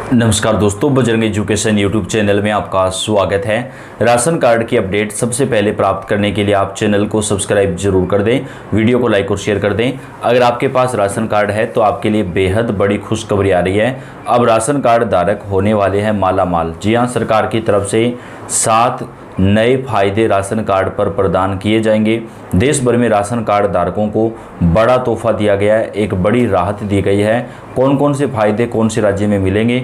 नमस्कार दोस्तों, Bajrang education YouTube channel में आपका स्वागत है। राशन कार्ड की अपडेट सबसे पहले प्राप्त करने के लिए आप चैनल को सब्सक्राइब जरूर कर दें, वीडियो को लाइक और शेयर कर दें। अगर आपके पास राशन कार्ड है तो आपके लिए बेहद बड़ी खुशखबरी आ रही है। अब राशन कार्ड धारक होने वाले हैं माला माल। जी हाँ, सरकार की तरफ से 7 नए फायदे राशन कार्ड पर प्रदान किए जाएंगे। देश भर में राशन कार्ड धारकों को बड़ा तोहफा दिया गया है, एक बड़ी राहत दी गई है। कौन कौन से फायदे कौन से राज्य में मिलेंगे,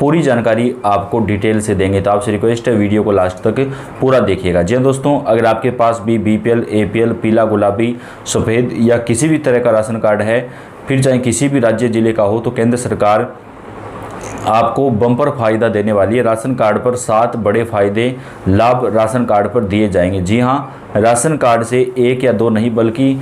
पूरी जानकारी आपको डिटेल से देंगे। तो आपसे रिक्वेस्ट है वीडियो को लास्ट तक पूरा देखिएगा। जी दोस्तों, अगर आपके पास भी बीपीएल, एपीएल, पीला, गुलाबी, सफ़ेद या किसी भी तरह का राशन कार्ड है, फिर चाहे किसी भी राज्य जिले का हो, तो केंद्र सरकार आपको बम्पर फायदा देने वाली है। राशन कार्ड पर 7 बड़े फायदे लाभ राशन कार्ड पर दिए जाएंगे। जी हाँ, राशन कार्ड से 1 या 2 नहीं बल्कि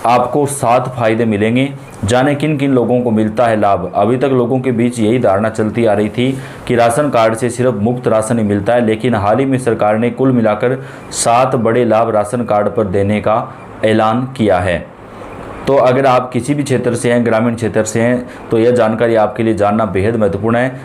आपको 7 फायदे मिलेंगे। जाने किन किन लोगों को मिलता है लाभ। अभी तक लोगों के बीच यही धारणा चलती आ रही थी कि राशन कार्ड से सिर्फ मुफ्त राशन ही मिलता है, लेकिन हाल ही में सरकार ने कुल मिलाकर 7 बड़े लाभ राशन कार्ड पर देने का ऐलान किया है। तो अगर आप किसी भी क्षेत्र से हैं, ग्रामीण क्षेत्र से हैं, तो यह जानकारी आपके लिए जानना बेहद महत्वपूर्ण है।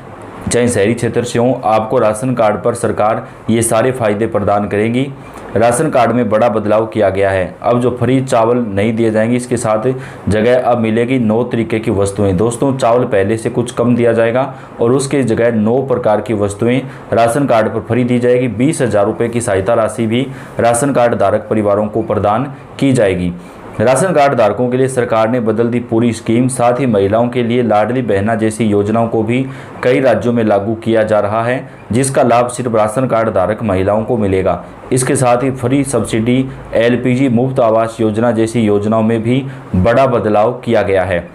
चाहे शहरी क्षेत्र से हों, आपको राशन कार्ड पर सरकार ये सारे फायदे प्रदान करेगी। राशन कार्ड में बड़ा बदलाव किया गया है। अब जो फ्री चावल नहीं दिए जाएंगे, इसके साथ जगह अब मिलेगी 9 तरीके की वस्तुएं। दोस्तों, चावल पहले से कुछ कम दिया जाएगा और उसके जगह 9 प्रकार की वस्तुएं राशन कार्ड पर फ्री दी जाएगी। 20,000 रुपये की सहायता राशि भी राशन कार्ड धारक परिवारों को प्रदान की जाएगी। राशन कार्ड धारकों के लिए सरकार ने बदल दी पूरी स्कीम। साथ ही महिलाओं के लिए लाडली बहना जैसी योजनाओं को भी कई राज्यों में लागू किया जा रहा है, जिसका लाभ सिर्फ राशन कार्ड धारक महिलाओं को मिलेगा। इसके साथ ही फ्री सब्सिडी, एलपीजी, मुफ्त आवास योजना जैसी योजनाओं में भी बड़ा बदलाव किया गया है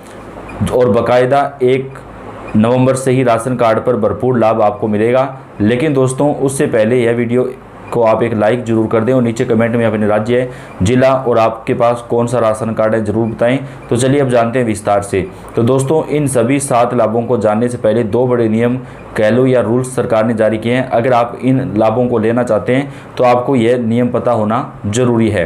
और बाकायदा 1 नवंबर से ही राशन कार्ड पर भरपूर लाभ आपको मिलेगा। लेकिन दोस्तों, उससे पहले यह वीडियो को आप एक लाइक जरूर कर दें और नीचे कमेंट में अपने राज्य, जिला और आपके पास कौन सा राशन कार्ड है जरूर बताएं। तो चलिए अब जानते हैं विस्तार से। तो दोस्तों, इन सभी 7 लाभों को जानने से पहले 2 बड़े नियम कह लो या रूल्स सरकार ने जारी किए हैं। अगर आप इन लाभों को लेना चाहते हैं तो आपको यह नियम पता होना जरूरी है।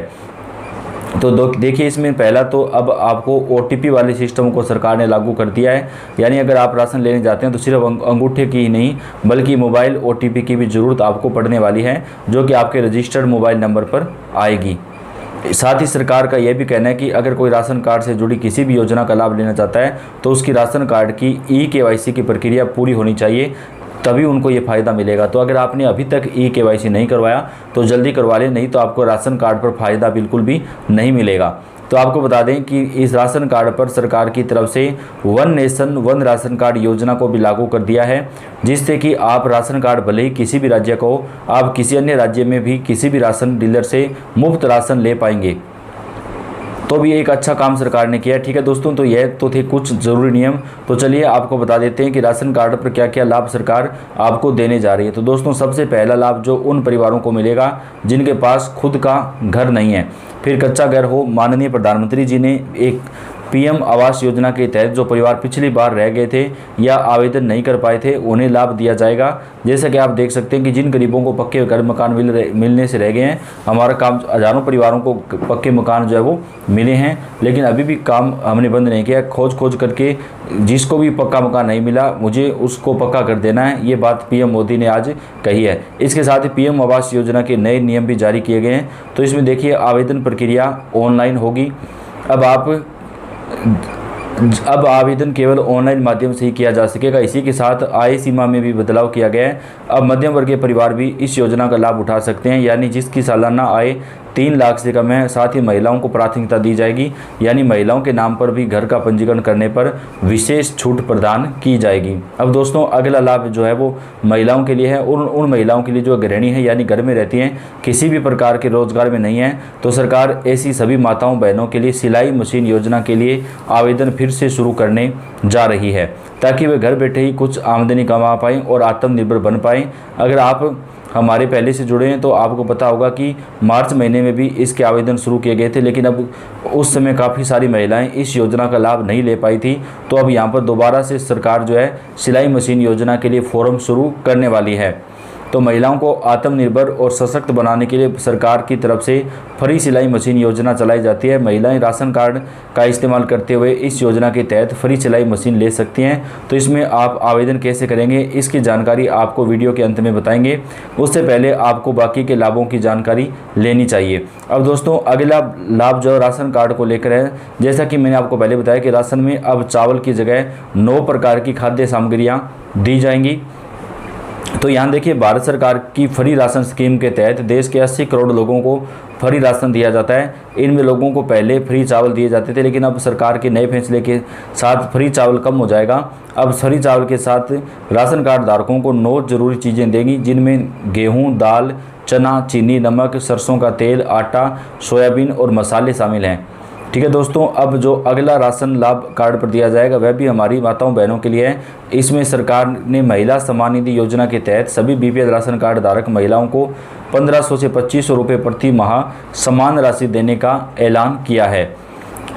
तो देखिए, इसमें पहला तो अब आपको ओटीपी वाले सिस्टम को सरकार ने लागू कर दिया है। यानी अगर आप राशन लेने जाते हैं तो सिर्फ अंगूठे की ही नहीं बल्कि मोबाइल ओटीपी की भी ज़रूरत आपको पड़ने वाली है, जो कि आपके रजिस्टर्ड मोबाइल नंबर पर आएगी। साथ ही सरकार का यह भी कहना है कि अगर कोई राशन कार्ड से जुड़ी किसी भी योजना का लाभ लेना चाहता है तो उसकी राशन कार्ड की ई-केवाईसी की प्रक्रिया पूरी होनी चाहिए, तभी उनको ये फ़ायदा मिलेगा। तो अगर आपने अभी तक ई-केवाईसी नहीं करवाया तो जल्दी करवा लें, नहीं तो आपको राशन कार्ड पर फ़ायदा बिल्कुल भी नहीं मिलेगा। तो आपको बता दें कि इस राशन कार्ड पर सरकार की तरफ से 1 नेशन 1 राशन कार्ड योजना को भी लागू कर दिया है, जिससे कि आप राशन कार्ड भले ही किसी भी राज्य को, आप किसी अन्य राज्य में भी किसी भी राशन डीलर से मुफ्त राशन ले पाएंगे। तो भी एक अच्छा काम सरकार ने किया। ठीक है दोस्तों, तो यह तो थे कुछ ज़रूरी नियम। तो चलिए आपको बता देते हैं कि राशन कार्ड पर क्या क्या लाभ सरकार आपको देने जा रही है। तो दोस्तों, सबसे पहला लाभ जो उन परिवारों को मिलेगा जिनके पास खुद का घर नहीं है, फिर कच्चा घर हो। माननीय प्रधानमंत्री जी ने एक पीएम आवास योजना के तहत जो परिवार पिछली बार रह गए थे या आवेदन नहीं कर पाए थे, उन्हें लाभ दिया जाएगा। जैसा कि आप देख सकते हैं कि जिन गरीबों को पक्के घर मकान मिलने से रह गए हैं, हमारा काम, हज़ारों परिवारों को पक्के मकान जो है वो मिले हैं, लेकिन अभी भी काम हमने बंद नहीं किया। खोज करके जिसको भी पक्का मकान नहीं मिला, मुझे उसको पक्का कर देना है, ये बात पीएम मोदी ने आज कही है। इसके साथ ही पीएम आवास योजना के नए नियम भी जारी किए गए हैं। तो इसमें देखिए, आवेदन प्रक्रिया ऑनलाइन होगी। अब आवेदन केवल ऑनलाइन माध्यम से ही किया जा सकेगा। इसी के साथ आय सीमा में भी बदलाव किया गया है। अब मध्यम वर्गीय परिवार भी इस योजना का लाभ उठा सकते हैं, यानी जिसकी सालाना आय 3 लाख से कम है। साथ ही महिलाओं को प्राथमिकता दी जाएगी, यानी महिलाओं के नाम पर भी घर का पंजीकरण करने पर विशेष छूट प्रदान की जाएगी। अब दोस्तों, अगला लाभ जो है वो महिलाओं के लिए है। उन महिलाओं के लिए जो गृहिणी है, यानी घर में रहती हैं, किसी भी प्रकार के रोजगार में नहीं है, तो सरकार ऐसी सभी माताओं बहनों के लिए सिलाई मशीन योजना के लिए आवेदन फिर से शुरू करने जा रही है, ताकि वे घर बैठे ही कुछ आमदनी कमा पाएँ और आत्मनिर्भर बन पाएँ। अगर आप हमारे पहले से जुड़े हैं तो आपको पता होगा कि मार्च महीने में भी इसके आवेदन शुरू किए गए थे, लेकिन अब उस समय काफ़ी सारी महिलाएं इस योजना का लाभ नहीं ले पाई थी। तो अब यहाँ पर दोबारा से सरकार जो है सिलाई मशीन योजना के लिए फॉर्म शुरू करने वाली है। तो महिलाओं को आत्मनिर्भर और सशक्त बनाने के लिए सरकार की तरफ से फ्री सिलाई मशीन योजना चलाई जाती है। महिलाएं राशन कार्ड का इस्तेमाल करते हुए इस योजना के तहत फ्री सिलाई मशीन ले सकती हैं। तो इसमें आप आवेदन कैसे करेंगे, इसकी जानकारी आपको वीडियो के अंत में बताएंगे। उससे पहले आपको बाकी के लाभों की जानकारी लेनी चाहिए। अब दोस्तों अगला लाभ जो राशन कार्ड को लेकर है, जैसा कि मैंने आपको पहले बताया कि राशन में अब चावल की जगह 9 प्रकार की खाद्य सामग्रियां दी जाएंगी। तो यहाँ देखिए, भारत सरकार की फ्री राशन स्कीम के तहत देश के 80 करोड़ लोगों को फ्री राशन दिया जाता है। इनमें लोगों को पहले फ्री चावल दिए जाते थे, लेकिन अब सरकार के नए फैसले के साथ फ्री चावल कम हो जाएगा। अब फ्री चावल के साथ राशन कार्ड धारकों को 9 जरूरी चीज़ें देंगी, जिनमें गेहूँ, दाल, चना, चीनी, नमक, सरसों का तेल, आटा, सोयाबीन और मसाले शामिल हैं। ठीक है दोस्तों, अब जो अगला राशन लाभ कार्ड पर दिया जाएगा वह भी हमारी माताओं बहनों के लिए है। इसमें सरकार ने महिला सम्मान निधि योजना के तहत सभी बीपीएल राशन कार्ड धारक महिलाओं को 1500 से 2500 रुपये प्रति माह समान राशि देने का ऐलान किया है।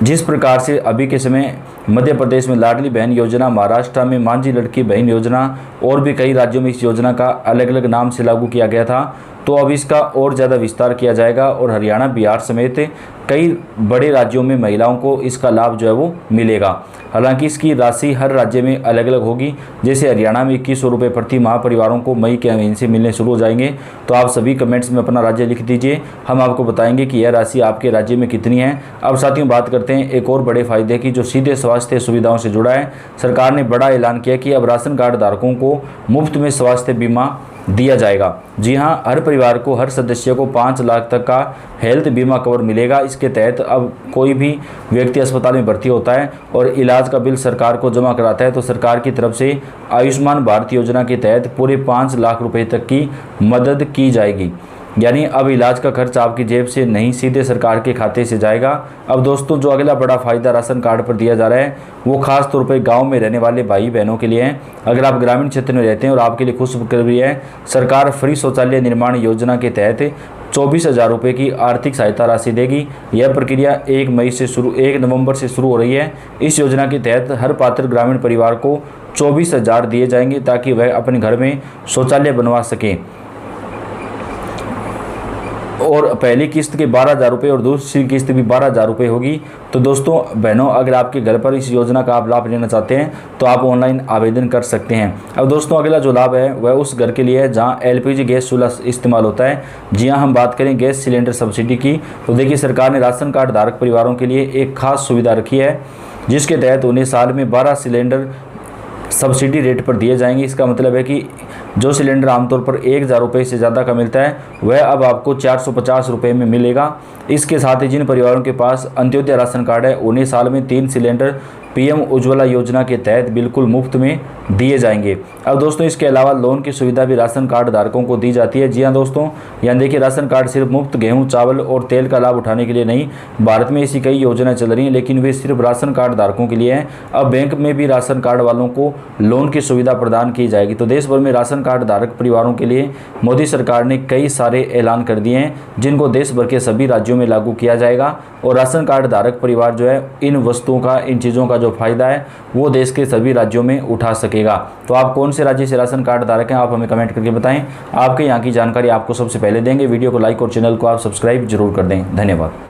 जिस प्रकार से अभी के समय मध्य प्रदेश में लाडली बहन योजना, महाराष्ट्र में मांझी लड़की बहन योजना और भी कई राज्यों में इस योजना का अलग अलग नाम से लागू किया गया था, तो अब इसका और ज़्यादा विस्तार किया जाएगा और हरियाणा, बिहार समेत कई बड़े राज्यों में महिलाओं को इसका लाभ जो है वो मिलेगा। हालांकि इसकी राशि हर राज्य में अलग अलग होगी। जैसे हरियाणा में 2100 रुपये प्रति माह परिवारों को मई के महीने से मिलने शुरू हो जाएंगे। तो आप सभी कमेंट्स में अपना राज्य लिख दीजिए, हम आपको बताएंगे कि यह राशि आपके राज्य में कितनी है। अब साथियों बात करते हैं एक और बड़े फायदे की, जो सीधे स्वास्थ्य सुविधाओं से जुड़ा है। सरकार ने बड़ा ऐलान किया कि अब राशन कार्ड धारकों को मुफ्त में स्वास्थ्य बीमा दिया जाएगा। जी हां, हर परिवार को, हर सदस्य को 5 लाख तक का हेल्थ बीमा कवर मिलेगा। इसके तहत अब कोई भी व्यक्ति अस्पताल में भर्ती होता है और इलाज का बिल सरकार को जमा कराता है, तो सरकार की तरफ से आयुष्मान भारत योजना के तहत पूरे 5 लाख रुपए तक की मदद की जाएगी। यानी अब इलाज का खर्च आपकी जेब से नहीं, सीधे सरकार के खाते से जाएगा। अब दोस्तों जो अगला बड़ा फायदा राशन कार्ड पर दिया जा रहा है वो खास तौर पर गांव में रहने वाले भाई बहनों के लिए है। अगर आप ग्रामीण क्षेत्र में रहते हैं और आपके लिए खुशखबरी है, सरकार फ्री शौचालय निर्माण योजना के तहत 24,000 रुपये की आर्थिक सहायता राशि देगी। यह प्रक्रिया 1 नवंबर से शुरू हो रही है। इस योजना के तहत हर पात्र ग्रामीण परिवार को 24,000 दिए जाएंगे ताकि वह अपने घर में शौचालय बनवा सकें। और पहली किस्त के 12,000 रुपये और दूसरी किस्त भी 12,000 रुपये होगी। तो दोस्तों बहनों, अगर आपके घर पर इस योजना का आप लाभ लेना चाहते हैं तो आप ऑनलाइन आवेदन कर सकते हैं। अब दोस्तों अगला जो लाभ है वह उस घर के लिए है जहां एलपीजी गैस चूल्हा इस्तेमाल होता है। जी हाँ, हम बात करें गैस सिलेंडर सब्सिडी की, तो देखिए सरकार ने राशन कार्ड धारक परिवारों के लिए एक खास सुविधा रखी है, जिसके तहत उन्हें साल में 12 सिलेंडर सब्सिडी रेट पर दिए जाएंगे। इसका मतलब है कि जो सिलेंडर आमतौर पर 1,000 रुपये से ज़्यादा का मिलता है वह अब आपको 450 रुपये में मिलेगा। इसके साथ ही जिन परिवारों के पास अंत्योदय राशन कार्ड है उन्हें साल में 3 सिलेंडर पीएम उज्ज्वला योजना के तहत बिल्कुल मुफ्त में दिए जाएंगे। अब दोस्तों इसके अलावा लोन की सुविधा भी राशन कार्ड धारकों को दी जाती है। जी हाँ दोस्तों, यहाँ देखिए राशन कार्ड सिर्फ मुफ्त गेहूं, चावल और तेल का लाभ उठाने के लिए नहीं, भारत में ऐसी कई योजनाएं चल रही हैं, लेकिन वे सिर्फ राशन कार्ड धारकों के लिए हैं। अब बैंक में भी राशन कार्ड वालों को लोन की सुविधा प्रदान की जाएगी। तो देश भर में राशन कार्ड धारक परिवारों के लिए मोदी सरकार ने कई सारे ऐलान कर दिए हैं, जिनको देश भर के सभी राज्यों में लागू किया जाएगा। और राशन कार्ड धारक परिवार जो है इन वस्तुओं का, इन चीज़ों का जो फायदा है वो देश के सभी राज्यों में उठा सकेगा। तो आप कौन से राज्य से राशन कार्ड धारक हैं, आप हमें कमेंट करके बताएं। आपके यहाँ की जानकारी आपको सबसे पहले देंगे। वीडियो को लाइक और चैनल को आप सब्सक्राइब जरूर कर दें। धन्यवाद।